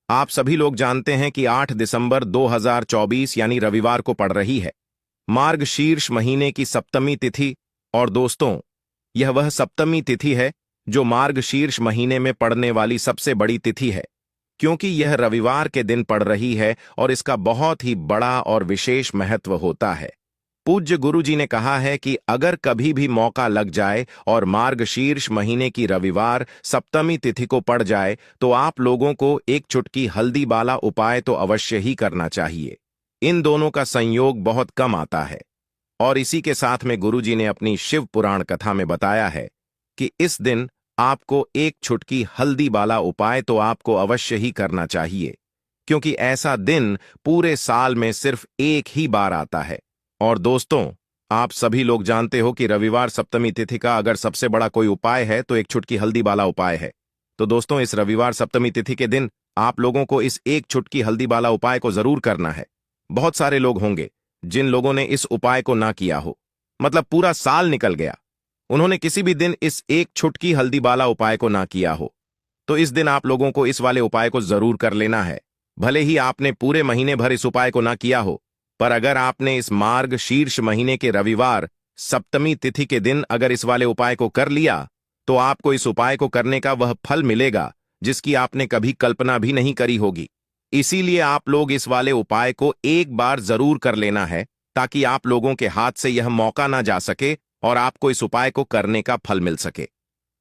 आप सभी लोग जानते हैं कि 8 दिसंबर 2024 यानी रविवार को पड़ रही है मार्गशीर्ष महीने की सप्तमी तिथि। और दोस्तों, यह वह सप्तमी तिथि है जो मार्गशीर्ष महीने में पड़ने वाली सबसे बड़ी तिथि है, क्योंकि यह रविवार के दिन पड़ रही है और इसका बहुत ही बड़ा और विशेष महत्व होता है। पूज्य गुरु जी ने कहा है कि अगर कभी भी मौका लग जाए और मार्गशीर्ष महीने की रविवार सप्तमी तिथि को पड़ जाए तो आप लोगों को एक चुटकी हल्दी वाला उपाय तो अवश्य ही करना चाहिए। इन दोनों का संयोग बहुत कम आता है और इसी के साथ में गुरु जी ने अपनी शिव पुराण कथा में बताया है कि इस दिन आपको एक चुटकी हल्दी वाला उपाय तो आपको अवश्य ही करना चाहिए, क्योंकि ऐसा दिन पूरे साल में सिर्फ एक ही बार आता है। और दोस्तों, आप सभी लोग जानते हो कि रविवार सप्तमी तिथि का अगर सबसे बड़ा कोई उपाय है तो एक चुटकी हल्दी वाला उपाय है। तो दोस्तों, इस रविवार सप्तमी तिथि के दिन आप लोगों को इस एक चुटकी हल्दी वाला उपाय को जरूर करना है। बहुत सारे लोग होंगे जिन लोगों ने इस उपाय को ना किया हो, मतलब पूरा साल निकल गया, उन्होंने किसी भी दिन इस एक चुटकी हल्दी वाला उपाय को ना किया हो। तो इस दिन आप लोगों को इस वाले उपाय को जरूर कर लेना है। भले ही आपने पूरे महीने भर इस उपाय को ना किया हो, पर अगर आपने इस मार्ग शीर्ष महीने के रविवार सप्तमी तिथि के दिन अगर इस वाले उपाय को कर लिया तो आपको इस उपाय को करने का वह फल मिलेगा जिसकी आपने कभी कल्पना भी नहीं करी होगी। इसीलिए आप लोग इस वाले उपाय को एक बार जरूर कर लेना है, ताकि आप लोगों के हाथ से यह मौका ना जा सके और आपको इस उपाय को करने का फल मिल सके।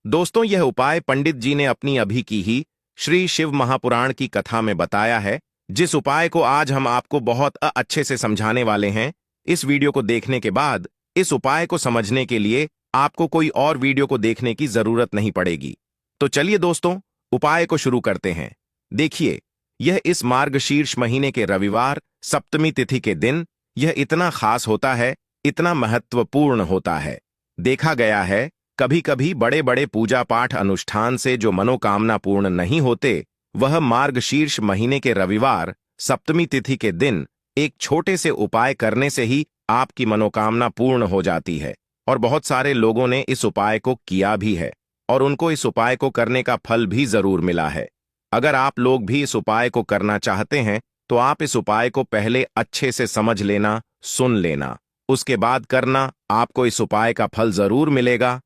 दोस्तों, यह उपाय पंडित जी ने अपनी अभी की ही श्री शिव महापुराण की कथा में बताया है, जिस उपाय को आज हम आपको बहुत अच्छे से समझाने वाले हैं। इस वीडियो को देखने के बाद इस उपाय को समझने के लिए आपको कोई और वीडियो को देखने की जरूरत नहीं पड़ेगी। तो चलिए दोस्तों, उपाय को शुरू करते हैं। देखिए, यह इस मार्गशीर्ष महीने के रविवार सप्तमी तिथि के दिन यह इतना खास होता है, इतना महत्वपूर्ण होता है। देखा गया है कभी कभी बड़े बड़े पूजा पाठ अनुष्ठान से जो मनोकामना पूर्ण नहीं होते, वह मार्गशीर्ष महीने के रविवार सप्तमी तिथि के दिन एक छोटे से उपाय करने से ही आपकी मनोकामना पूर्ण हो जाती है। और बहुत सारे लोगों ने इस उपाय को किया भी है और उनको इस उपाय को करने का फल भी जरूर मिला है। अगर आप लोग भी इस उपाय को करना चाहते हैं तो आप इस उपाय को पहले अच्छे से समझ लेना, सुन लेना, उसके बाद करना। आपको इस उपाय का फल जरूर मिलेगा।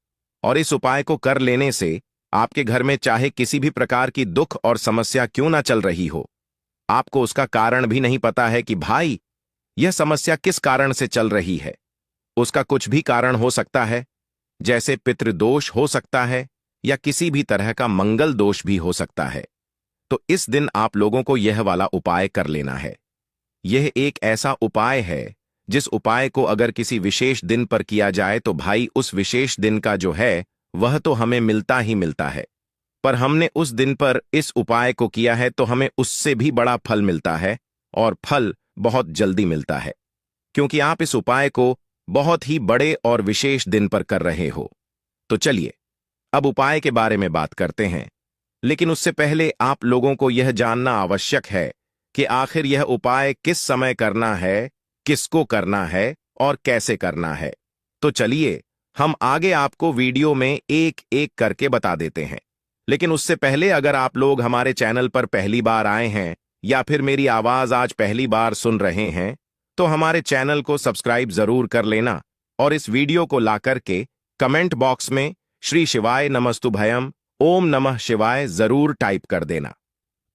और इस उपाय को कर लेने से आपके घर में चाहे किसी भी प्रकार की दुख और समस्या क्यों ना चल रही हो, आपको उसका कारण भी नहीं पता है कि भाई यह समस्या किस कारण से चल रही है। उसका कुछ भी कारण हो सकता है, जैसे पितृदोष हो सकता है या किसी भी तरह का मंगल दोष भी हो सकता है। तो इस दिन आप लोगों को यह वाला उपाय कर लेना है। यह एक ऐसा उपाय है जिस उपाय को अगर किसी विशेष दिन पर किया जाए तो भाई उस विशेष दिन का जो है वह तो हमें मिलता ही मिलता है, पर हमने उस दिन पर इस उपाय को किया है तो हमें उससे भी बड़ा फल मिलता है, और फल बहुत जल्दी मिलता है, क्योंकि आप इस उपाय को बहुत ही बड़े और विशेष दिन पर कर रहे हो। तो चलिए अब उपाय के बारे में बात करते हैं, लेकिन उससे पहले आप लोगों को यह जानना आवश्यक है कि आखिर यह उपाय किस समय करना है, किसको करना है और कैसे करना है। तो चलिए हम आगे आपको वीडियो में एक एक करके बता देते हैं। लेकिन उससे पहले अगर आप लोग हमारे चैनल पर पहली बार आए हैं या फिर मेरी आवाज आज पहली बार सुन रहे हैं तो हमारे चैनल को सब्सक्राइब जरूर कर लेना और इस वीडियो को ला करके कमेंट बॉक्स में श्री शिवाय नमस्तुभयम ओम नमः शिवाय जरूर टाइप कर देना।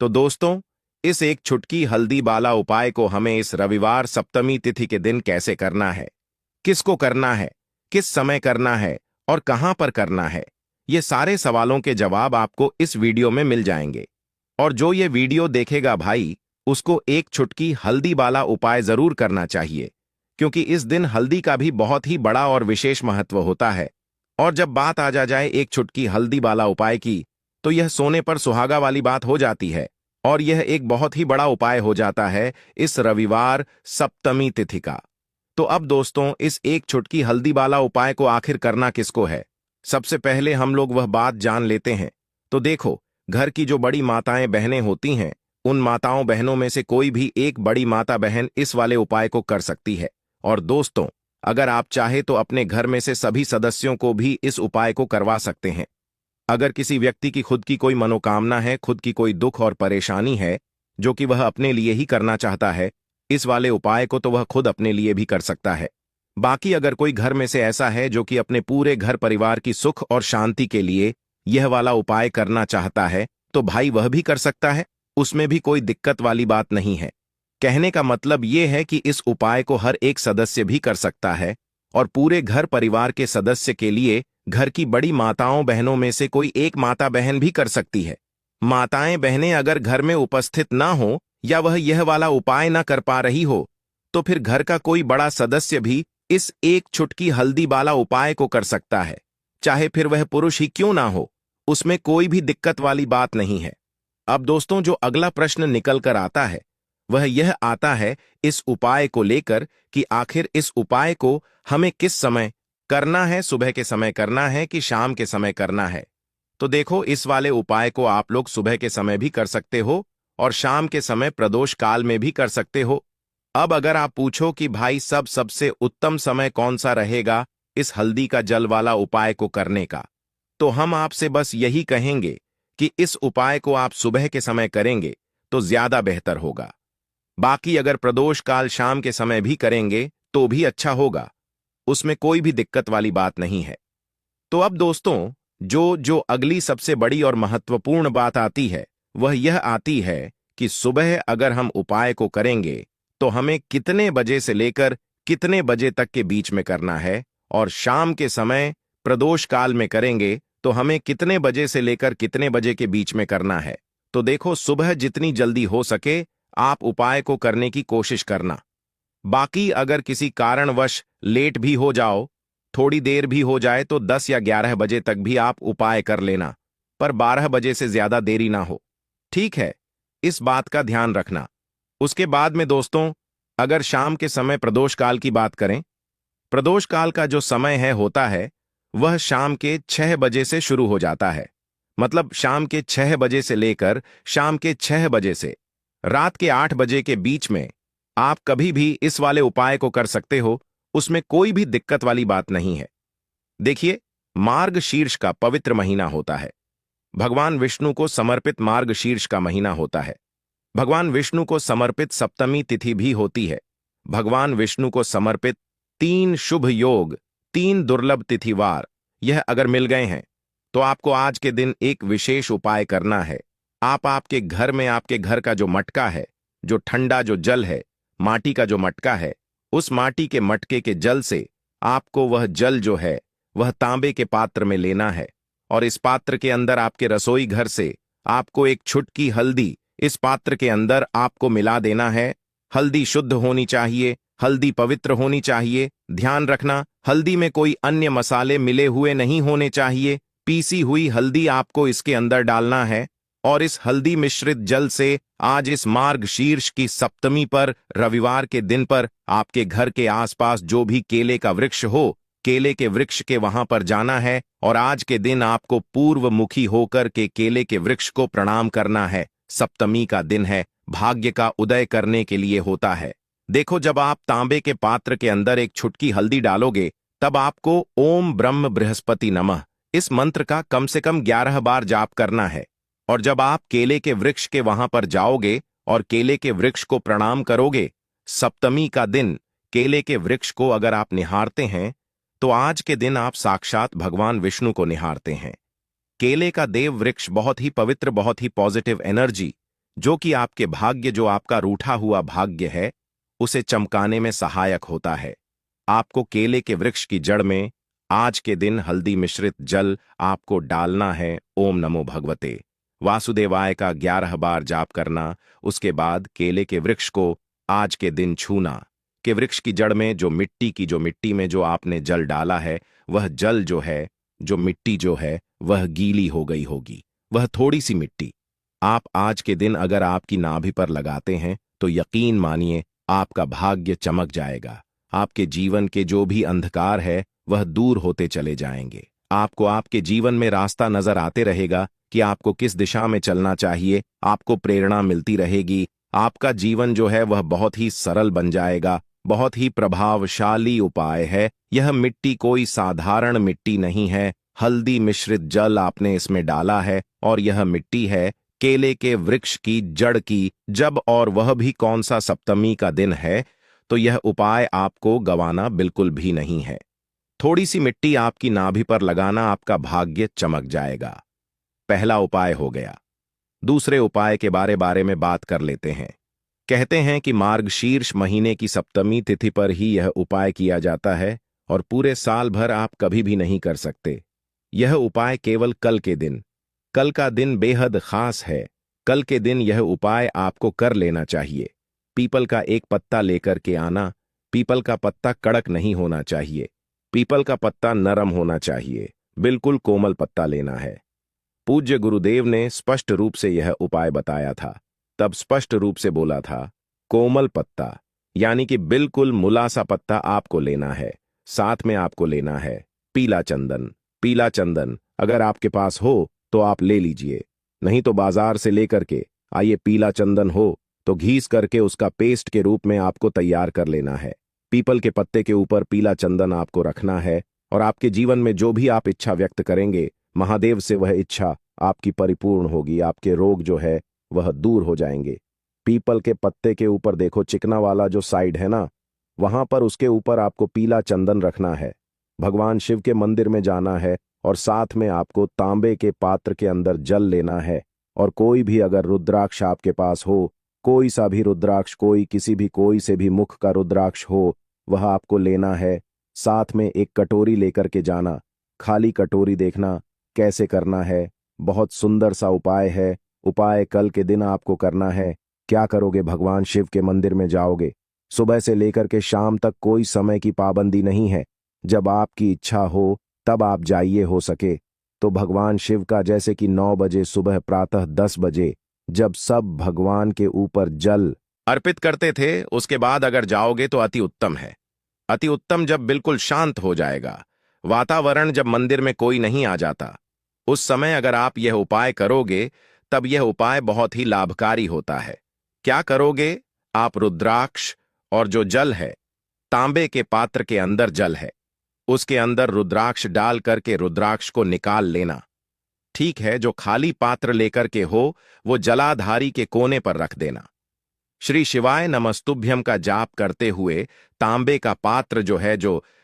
तो दोस्तों, इस एक चुटकी हल्दी वाला उपाय को हमें इस रविवार सप्तमी तिथि के दिन कैसे करना है, किसको करना है, किस समय करना है और कहां पर करना है, ये सारे सवालों के जवाब आपको इस वीडियो में मिल जाएंगे। और जो ये वीडियो देखेगा भाई, उसको एक चुटकी हल्दी वाला उपाय जरूर करना चाहिए, क्योंकि इस दिन हल्दी का भी बहुत ही बड़ा और विशेष महत्व होता है। और जब बात आ जाए एक चुटकी हल्दी वाला उपाय की, तो यह सोने पर सुहागा वाली बात हो जाती है और यह एक बहुत ही बड़ा उपाय हो जाता है इस रविवार सप्तमी तिथि का। तो अब दोस्तों, इस एक चुटकी हल्दी वाला उपाय को आखिर करना किसको है, सबसे पहले हम लोग वह बात जान लेते हैं। तो देखो, घर की जो बड़ी माताएं बहनें होती हैं, उन माताओं बहनों में से कोई भी एक बड़ी माता बहन इस वाले उपाय को कर सकती है। और दोस्तों, अगर आप चाहे तो अपने घर में से सभी सदस्यों को भी इस उपाय को करवा सकते हैं। अगर किसी व्यक्ति की खुद की कोई मनोकामना है, खुद की कोई दुख और परेशानी है, जो कि वह अपने लिए ही करना चाहता है, इस वाले उपाय को तो वह खुद अपने लिए भी कर सकता है। बाकी अगर कोई घर में से ऐसा है जो कि अपने पूरे घर परिवार की सुख और शांति के लिए यह वाला उपाय करना चाहता है, तो भाई वह भी कर सकता है, उसमें भी कोई दिक्कत वाली बात नहीं है। कहने का मतलब यह है कि इस उपाय को हर एक सदस्य भी कर सकता है और पूरे घर परिवार के सदस्य के लिए घर की बड़ी माताओं बहनों में से कोई एक माता बहन भी कर सकती है। माताएं बहनें अगर घर में उपस्थित ना हो या वह यह वाला उपाय ना कर पा रही हो, तो फिर घर का कोई बड़ा सदस्य भी इस एक चुटकी हल्दी वाला उपाय को कर सकता है, चाहे फिर वह पुरुष ही क्यों ना हो, उसमें कोई भी दिक्कत वाली बात नहीं है। अब दोस्तों, जो अगला प्रश्न निकल कर आता है वह यह आता है इस उपाय को लेकर कि आखिर इस उपाय को हमें किस समय करना है, सुबह के समय करना है कि शाम के समय करना है। तो देखो, इस वाले उपाय को आप लोग सुबह के समय भी कर सकते हो और शाम के समय प्रदोष काल में भी कर सकते हो। अब अगर आप पूछो कि भाई सबसे उत्तम समय कौन सा रहेगा इस हल्दी का जल वाला उपाय को करने का, तो हम आपसे बस यही कहेंगे कि इस उपाय को आप सुबह के समय करेंगे तो ज्यादा बेहतर होगा। बाकी अगर प्रदोष काल शाम के समय भी करेंगे तो भी अच्छा होगा, उसमें कोई भी दिक्कत वाली बात नहीं है। तो अब दोस्तों, जो अगली सबसे बड़ी और महत्वपूर्ण बात आती है वह यह आती है कि सुबह अगर हम उपाय को करेंगे तो हमें कितने बजे से लेकर कितने बजे तक के बीच में करना है, और शाम के समय प्रदोष काल में करेंगे तो हमें कितने बजे से लेकर कितने बजे के बीच में करना है। तो देखो, सुबह जितनी जल्दी हो सके आप उपाय को करने की कोशिश करना। बाकी अगर किसी कारणवश लेट भी हो जाओ, थोड़ी देर भी हो जाए, तो 10 या 11 बजे तक भी आप उपाय कर लेना, पर 12 बजे से ज्यादा देरी ना हो। ठीक है, इस बात का ध्यान रखना। उसके बाद में दोस्तों, अगर शाम के समय प्रदोष काल की बात करें, प्रदोष काल का जो समय होता है वह शाम के 6 बजे से शुरू हो जाता है। मतलब शाम के 6 बजे से लेकर शाम के 6 बजे से रात के 8 बजे के बीच में आप कभी भी इस वाले उपाय को कर सकते हो, उसमें कोई भी दिक्कत वाली बात नहीं है। देखिए, मार्गशीर्ष का पवित्र महीना होता है, भगवान विष्णु को समर्पित मार्गशीर्ष का महीना होता है। भगवान विष्णु को समर्पित सप्तमी तिथि भी होती है। भगवान विष्णु को समर्पित 3 शुभ योग, 3 दुर्लभ तिथिवार यह अगर मिल गए हैं तो आपको आज के दिन एक विशेष उपाय करना है। आप आपके घर में आपके घर का जो मटका है, जो ठंडा जो जल है, माटी का जो मटका है, उस माटी के मटके के जल से आपको वह जल जो है वह तांबे के पात्र में लेना है, और इस पात्र के अंदर आपके रसोई घर से आपको एक छुटकी हल्दी इस पात्र के अंदर आपको मिला देना है। हल्दी शुद्ध होनी चाहिए, हल्दी पवित्र होनी चाहिए। ध्यान रखना, हल्दी में कोई अन्य मसाले मिले हुए नहीं होने चाहिए। पीसी हुई हल्दी आपको इसके अंदर डालना है, और इस हल्दी मिश्रित जल से आज इस मार्गशीर्ष की सप्तमी पर रविवार के दिन पर आपके घर के आसपास जो भी केले का वृक्ष हो, केले के वृक्ष के वहां पर जाना है, और आज के दिन आपको पूर्वमुखी होकर के केले के वृक्ष को प्रणाम करना है। सप्तमी का दिन है, भाग्य का उदय करने के लिए होता है। देखो, जब आप तांबे के पात्र के अंदर एक छुटकी हल्दी डालोगे तब आपको ओम ब्रह्म बृहस्पति नमः इस मंत्र का कम से कम 11 बार जाप करना है। और जब आप केले के वृक्ष के वहां पर जाओगे और केले के वृक्ष को प्रणाम करोगे, सप्तमी का दिन केले के वृक्ष को अगर आप निहारते हैं तो आज के दिन आप साक्षात भगवान विष्णु को निहारते हैं। केले का देव वृक्ष बहुत ही पवित्र, बहुत ही पॉजिटिव एनर्जी, जो कि आपके भाग्य, जो आपका रूठा हुआ भाग्य है, उसे चमकाने में सहायक होता है। आपको केले के वृक्ष की जड़ में आज के दिन हल्दी मिश्रित जल आपको डालना है। ओम नमो भगवते वासुदेवाय का 11 बार जाप करना। उसके बाद केले के वृक्ष को आज के दिन छूना। के वृक्ष की जड़ में जो मिट्टी में जो आपने जल डाला है, वह जल जो है, जो मिट्टी जो है, वह गीली हो गई होगी, वह थोड़ी सी मिट्टी आप आज के दिन अगर आपकी नाभि पर लगाते हैं तो यकीन मानिए आपका भाग्य चमक जाएगा। आपके जीवन के जो भी अंधकार है वह दूर होते चले जाएंगे। आपको आपके जीवन में रास्ता नजर आते रहेगा कि आपको किस दिशा में चलना चाहिए, आपको प्रेरणा मिलती रहेगी। आपका जीवन जो है वह बहुत ही सरल बन जाएगा। बहुत ही प्रभावशाली उपाय है। यह मिट्टी कोई साधारण मिट्टी नहीं है। हल्दी मिश्रित जल आपने इसमें डाला है, और यह मिट्टी है केले के वृक्ष की जड़ की, जब और वह भी कौन सा सप्तमी का दिन है, तो यह उपाय आपको गंवाना बिल्कुल भी नहीं है। थोड़ी सी मिट्टी आपकी नाभि पर लगाना, आपका भाग्य चमक जाएगा। पहला उपाय हो गया। दूसरे उपाय के बारे में बात कर लेते हैं। कहते हैं कि मार्गशीर्ष महीने की सप्तमी तिथि पर ही यह उपाय किया जाता है और पूरे साल भर आप कभी भी नहीं कर सकते। यह उपाय केवल कल के दिन, कल का दिन बेहद खास है। कल के दिन यह उपाय आपको कर लेना चाहिए। पीपल का एक पत्ता लेकर के आना। पीपल का पत्ता कड़क नहीं होना चाहिए, पीपल का पत्ता नरम होना चाहिए, बिल्कुल कोमल पत्ता लेना है। पूज्य गुरुदेव ने स्पष्ट रूप से यह उपाय बताया था, तब स्पष्ट रूप से बोला था, कोमल पत्ता यानी कि बिल्कुल मुला सा पत्ता आपको लेना है। साथ में आपको लेना है पीला चंदन। पीला चंदन अगर आपके पास हो तो आप ले लीजिए, नहीं तो बाजार से लेकर के आइए। पीला चंदन हो तो घीस करके उसका पेस्ट के रूप में आपको तैयार कर लेना है। पीपल के पत्ते के ऊपर पीला चंदन आपको रखना है और आपके जीवन में जो भी आप इच्छा व्यक्त करेंगे, महादेव से वह इच्छा आपकी परिपूर्ण होगी। आपके रोग जो है वह दूर हो जाएंगे। पीपल के पत्ते के ऊपर देखो, चिकना वाला जो साइड है ना, वहां पर उसके ऊपर आपको पीला चंदन रखना है। भगवान शिव के मंदिर में जाना है और साथ में आपको तांबे के पात्र के अंदर जल लेना है। और कोई भी अगर रुद्राक्ष आपके पास हो, कोई सा भी रुद्राक्ष, कोई किसी भी कोई से भी मुख का रुद्राक्ष हो, वह आपको लेना है। साथ में एक कटोरी लेकर के जाना। खाली कटोरी देखना कैसे करना है। बहुत सुंदर सा उपाय है। उपाय कल के दिन आपको करना है। क्या करोगे? भगवान शिव के मंदिर में जाओगे। सुबह से लेकर के शाम तक कोई समय की पाबंदी नहीं है। जब आपकी इच्छा हो तब आप जाइए, हो सके तो भगवान शिव का, जैसे कि 9 बजे सुबह, प्रातः 10 बजे, जब सब भगवान के ऊपर जल अर्पित करते थे, उसके बाद अगर जाओगे तो अति उत्तम है। अति उत्तम जब बिल्कुल शांत हो जाएगा, वातावरण जब मंदिर में कोई नहीं आ जाता, उस समय अगर आप यह उपाय करोगे तब यह उपाय बहुत ही लाभकारी होता है। क्या करोगे? आप रुद्राक्ष और जो जल है, तांबे के पात्र के अंदर जल है, उसके अंदर रुद्राक्ष डाल करके रुद्राक्ष को निकाल लेना। ठीक है, जो खाली पात्र लेकर के हो वो जलाधारी के कोने पर रख देना। श्री शिवाय नमस्तुभ्यम का जाप करते हुए तांबे का पात्र जो है,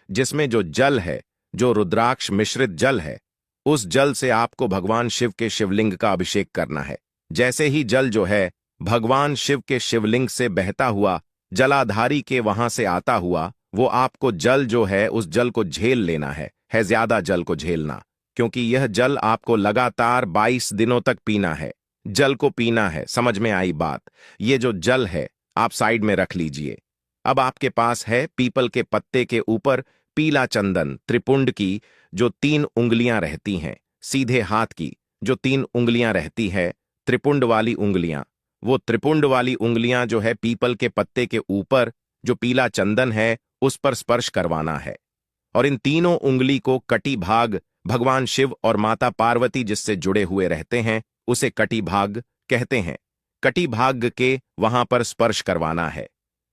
जिसमें जो जल है, जो रुद्राक्ष मिश्रित जल है, उस जल से आपको भगवान शिव के शिवलिंग का अभिषेक करना है। जैसे ही जल जो है भगवान शिव के शिवलिंग से बहता हुआ, जलाधारी के वहां से आता हुआ, वो आपको जल जो है उस जल को झेल लेना है ज्यादा जल को झेलना, क्योंकि यह जल आपको लगातार 22 दिनों तक पीना है। जल को पीना है, समझ में आई बात? ये जो जल है आप साइड में रख लीजिए। अब आपके पास है पीपल के पत्ते के ऊपर पीला चंदन, त्रिपुंड की जो 3 उंगलियां रहती हैं, सीधे हाथ की जो 3 उंगलियां रहती है, त्रिपुंड वाली उंगलियां, वो त्रिपुंड वाली उंगलियां जो है पीपल के पत्ते के ऊपर जो पीला चंदन है उस पर स्पर्श करवाना है। और इन तीनों उंगली को कटी भाग, भगवान शिव और माता पार्वती जिससे जुड़े हुए रहते हैं उसे कटी भाग कहते हैं, कटी भाग के वहां पर स्पर्श करवाना है।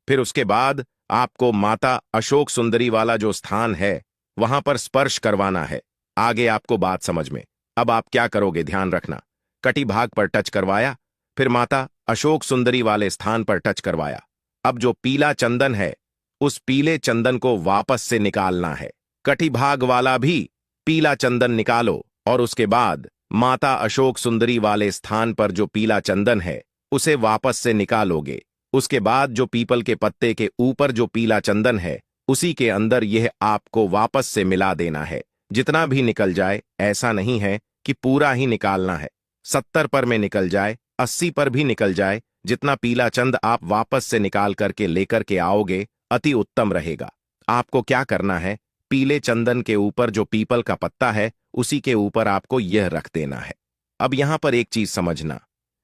फिर उसके बाद आपको माता अशोक सुंदरी वाला जो स्थान है वहां पर स्पर्श करवाना है। आगे आपको बात समझ में। अब आप क्या करोगे, ध्यान रखना। कटी भाग पर टच करवाया, फिर माता अशोक सुंदरी वाले स्थान पर टच करवाया। अब जो पीला चंदन है उस पीले चंदन को वापस से निकालना है। कटी भाग वाला भी पीला चंदन निकालो और उसके बाद माता अशोक सुंदरी वाले स्थान पर जो पीला चंदन है उसे वापस से निकालोगे। उसके बाद जो पीपल के पत्ते के ऊपर जो पीला चंदन है उसी के अंदर यह आपको वापस से मिला देना है। जितना भी निकल जाए, ऐसा नहीं है कि पूरा ही निकालना है। 70 पर में निकल जाए, 80 पर भी निकल जाए, जितना पीला चंद आप वापस से निकाल करके लेकर के आओगे अति उत्तम रहेगा। आपको क्या करना है, पीले चंदन के ऊपर जो पीपल का पत्ता है उसी के ऊपर आपको यह रख देना है। अब यहां पर एक चीज समझना,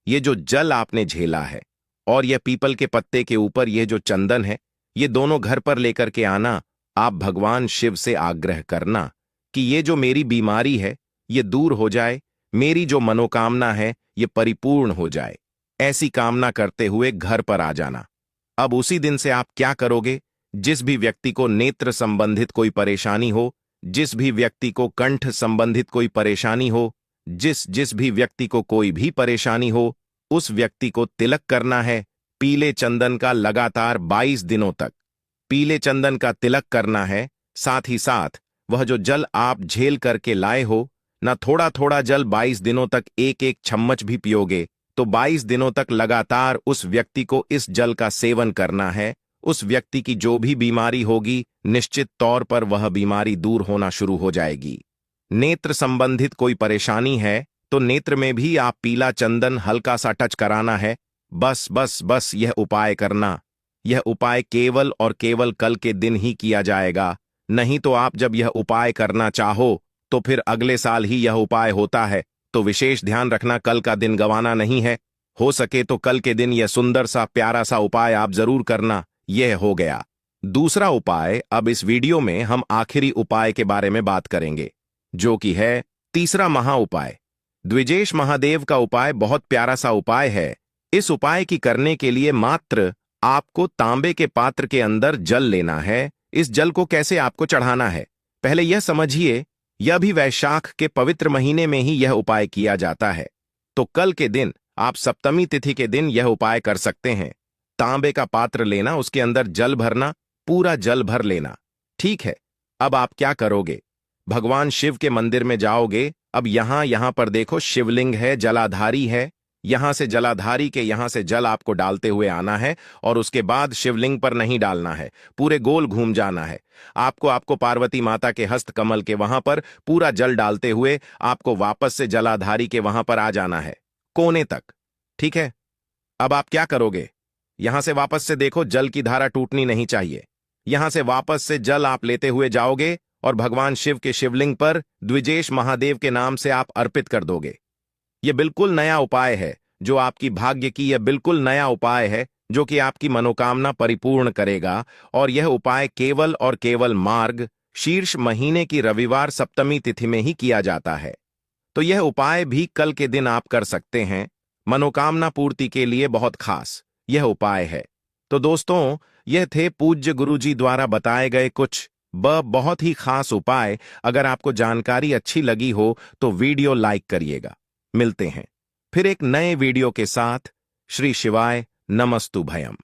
ये जो जल आपने झेला है और यह पीपल के पत्ते के ऊपर यह जो चंदन है, ये दोनों घर पर लेकर के आना। आप भगवान शिव से आग्रह करना कि ये जो मेरी बीमारी है ये दूर हो जाए, मेरी जो मनोकामना है ये परिपूर्ण हो जाए। ऐसी कामना करते हुए घर पर आ जाना। अब उसी दिन से आप क्या करोगे, जिस भी व्यक्ति को नेत्र संबंधित कोई परेशानी हो, जिस भी व्यक्ति को कंठ संबंधित कोई परेशानी हो, जिस जिस भी व्यक्ति को कोई भी परेशानी हो, उस व्यक्ति को तिलक करना है पीले चंदन का लगातार 22 दिनों तक। पीले चंदन का तिलक करना है। साथ ही साथ वह जो जल आप झेल करके लाए हो, ना थोड़ा थोड़ा जल 22 दिनों तक एक एक चम्मच भी पियोगे तो 22 दिनों तक लगातार उस व्यक्ति को इस जल का सेवन करना है। उस व्यक्ति की जो भी बीमारी होगी, निश्चित तौर पर वह बीमारी दूर होना शुरू हो जाएगी। नेत्र संबंधित कोई परेशानी है तो नेत्र में भी आप पीला चंदन हल्का सा टच कराना है। बस बस बस यह उपाय करना। यह उपाय केवल और केवल कल के दिन ही किया जाएगा, नहीं तो आप जब यह उपाय करना चाहो तो फिर अगले साल ही यह उपाय होता है। तो विशेष ध्यान रखना, कल का दिन गंवाना नहीं है। हो सके तो कल के दिन यह सुंदर सा प्यारा सा उपाय आप जरूर करना। यह हो गया दूसरा उपाय। अब इस वीडियो में हम आखिरी उपाय के बारे में बात करेंगे, जो कि है तीसरा महा उपाय। द्विजेश महादेव का उपाय बहुत प्यारा सा उपाय है। इस उपाय की करने के लिए मात्र आपको तांबे के पात्र के अंदर जल लेना है। इस जल को कैसे आपको चढ़ाना है, पहले यह समझिए। यह भी वैशाख के पवित्र महीने में ही यह उपाय किया जाता है। तो कल के दिन आप सप्तमी तिथि के दिन यह उपाय कर सकते हैं। तांबे का पात्र लेना, उसके अंदर जल भरना, पूरा जल भर लेना। ठीक है, अब आप क्या करोगे, भगवान शिव के मंदिर में जाओगे। अब यहां पर देखो शिवलिंग है, जलाधारी है। यहां से जलाधारी के यहां से जल आपको डालते हुए आना है और उसके बाद शिवलिंग पर नहीं डालना है, पूरे गोल घूम जाना है। आपको पार्वती माता के हस्त कमल के वहां पर पूरा जल डालते हुए आपको वापस से जलाधारी के वहां पर आ जाना है, कोने तक। ठीक है, अब आप क्या करोगे, यहां से वापस से देखो जल की धारा टूटनी नहीं चाहिए। यहां से वापस से जल आप लेते हुए जाओगे और भगवान शिव के शिवलिंग पर द्विजेश महादेव के नाम से आप अर्पित कर दोगे। यह बिल्कुल नया उपाय है जो आपकी भाग्य की, यह बिल्कुल नया उपाय है जो कि आपकी मनोकामना परिपूर्ण करेगा। और यह उपाय केवल और केवल मार्ग शीर्ष महीने की रविवार सप्तमी तिथि में ही किया जाता है। तो यह उपाय भी कल के दिन आप कर सकते हैं। मनोकामना पूर्ति के लिए बहुत खास यह उपाय है। तो दोस्तों, यह थे पूज्य गुरुजी द्वारा बताए गए कुछ बहुत ही खास उपाय। अगर आपको जानकारी अच्छी लगी हो तो वीडियो लाइक करिएगा। मिलते हैं फिर एक नए वीडियो के साथ। श्री शिवाय नमस्तु भयम।